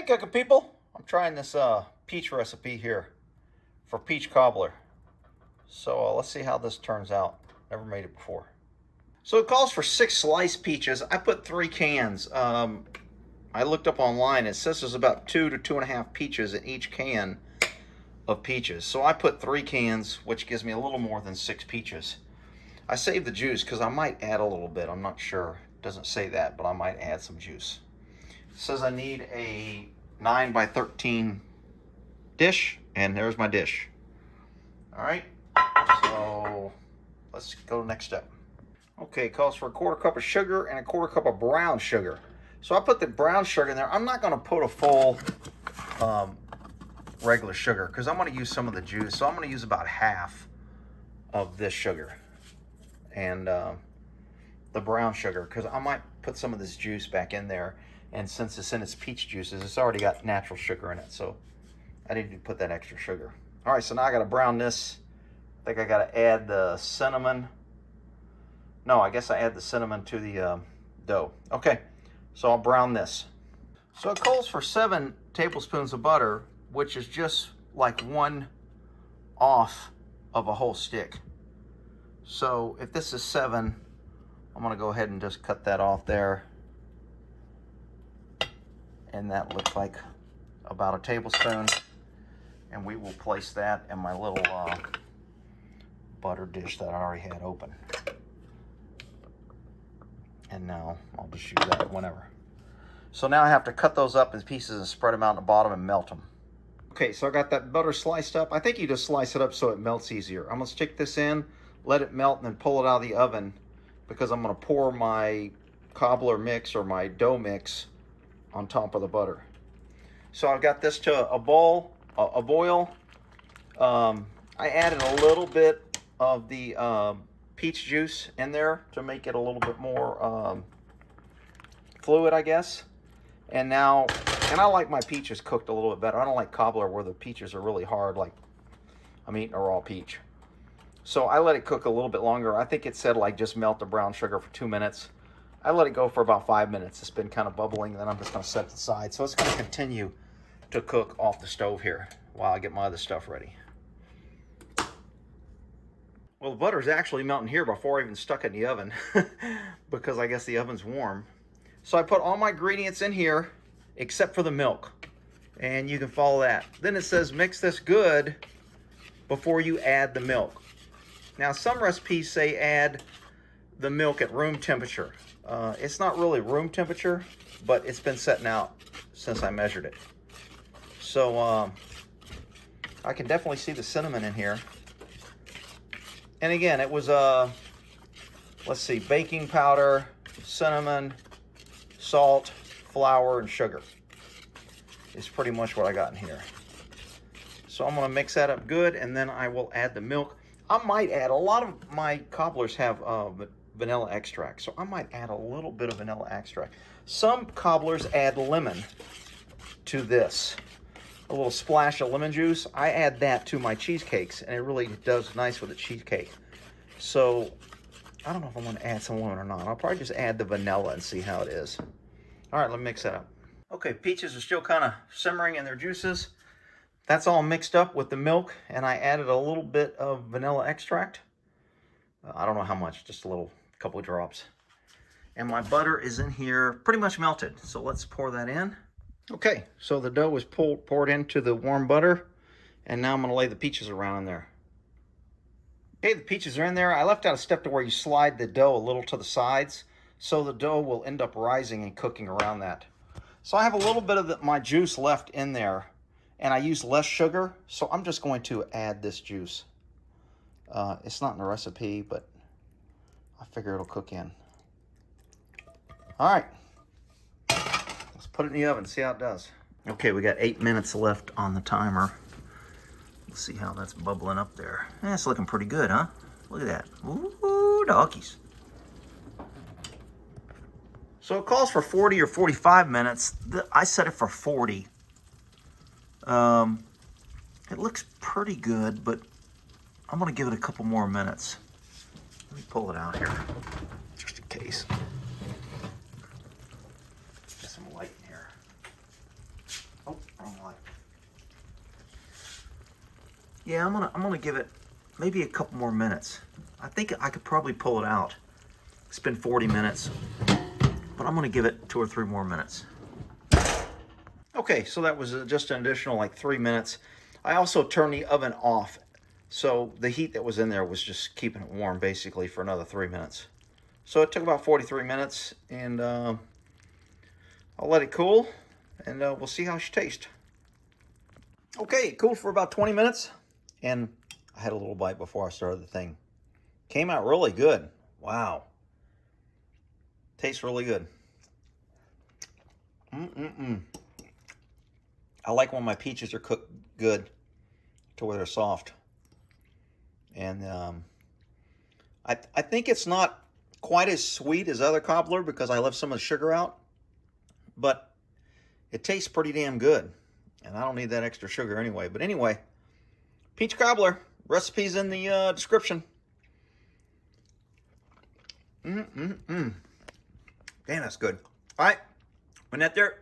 cooking people, I'm trying this peach recipe here for peach cobbler. So let's see how this turns out. Never made it before. So it calls for 6 sliced peaches. I put 3 cans. I looked up online. It says there's about 2 to 2.5 peaches in each can of peaches. So I put 3 cans, which gives me a little more than 6 peaches. I saved the juice because I might add a little bit. I'm not sure. It doesn't say that, but I might add some juice. It says I need a 9 by 13 dish, and there's my dish. All right, so let's go to the next step. Okay, it calls for a 1/4 cup of sugar and a 1/4 cup of brown sugar. So I put the brown sugar in there. I'm not going to put a full regular sugar because I'm going to use some of the juice. So I'm going to use about half of this sugar and the brown sugar because I might put some of this juice back in there. And since it's in its peach juices, it's already got natural sugar in it. So I need to put that extra sugar. All right, so now I got to brown this. I think I got to add the cinnamon. No, I guess I add the cinnamon to the dough. Okay, so I'll brown this. So it calls for 7 tablespoons of butter, which is just like 1 off of a whole stick. So if this is 7, I'm gonna go ahead and just cut that off there. And that looks like about a tablespoon. And we will place that in my little butter dish that I already had open. And now I'll just use that whenever. So now I have to cut those up in pieces and spread them out on the bottom and melt them. Okay, so I got that butter sliced up. I think you just slice it up so it melts easier. I'm gonna stick this in, let it melt, and then pull it out of the oven because I'm gonna pour my cobbler mix or my dough mix on top of the butter. So I've got this to a boil. I added a little bit of the peach juice in there to make it a little bit more fluid, I guess. And now, I like my peaches cooked a little bit better. I don't like cobbler where the peaches are really hard, like I'm eating a raw peach. So I let it cook a little bit longer. I think it said like just melt the brown sugar for 2 minutes. I let it go for about 5 minutes. It's been kind of bubbling, and then I'm just gonna set it aside. So it's gonna continue to cook off the stove here while I get my other stuff ready. Well, the butter's actually melting here before I even stuck it in the oven because I guess the oven's warm. So I put all my ingredients in here except for the milk, and you can follow that. Then it says mix this good before you add the milk. Now some recipes say add the milk at room temperature. It's not really room temperature, but it's been setting out since I measured it. So I can definitely see the cinnamon in here. And again, it was, let's see, baking powder, cinnamon, salt, flour, and sugar. Is pretty much what I got in here. So I'm gonna mix that up good, and then I will add the milk. I might add, a lot of my cobblers have vanilla extract, so I might add a little bit of vanilla extract. Some cobblers add lemon to this. A little splash of lemon juice. I add that to my cheesecakes, and it really does nice with the cheesecake. So I don't know if I'm going to add some lemon or not. I'll probably just add the vanilla and see how it is. All right, let me mix that up. Okay, peaches are still kind of simmering in their juices. That's all mixed up with the milk, and I added a little bit of vanilla extract. I don't know how much, just a little, couple of drops. And my butter is in here pretty much melted, so let's pour that in. Okay, so the dough was poured into the warm butter, and now I'm going to lay the peaches around in there. Okay, the peaches are in there. I left out a step to where you slide the dough a little to the sides, so the dough will end up rising and cooking around that. So I have a little bit of my juice left in there, and I use less sugar, so I'm just going to add this juice. It's not in the recipe, but I figure it'll cook in. All right. Let's put it in the oven, see how it does. Okay, we got 8 minutes left on the timer. Let's see how that's bubbling up there. It's looking pretty good, huh? Look at that. Ooh, doggies. So it calls for 40 or 45 minutes. I set it for 40. It looks pretty good, but I'm gonna give it a couple more minutes. Let me pull it out here, just in case. Get some light in here. Yeah, I'm gonna give it maybe a couple more minutes. I think I could probably pull it out. It's been 40 minutes, but I'm gonna give it 2 or 3 more minutes. Okay, so that was just an additional like 3 minutes. I also turned the oven off, so the heat that was in there was just keeping it warm basically for another 3 minutes. So it took about 43 minutes, and I'll let it cool, and we'll see how she tastes. Okay, it cooled for about 20 minutes, and I had a little bite before I started the thing. Came out really good. Wow. Tastes really good. I like when my peaches are cooked good to where they're soft. And I think it's not quite as sweet as other cobbler because I left some of the sugar out, but it tastes pretty damn good. And I don't need that extra sugar anyway. But anyway, peach cobbler, recipe's in the description. Damn, that's good. All right, when that there.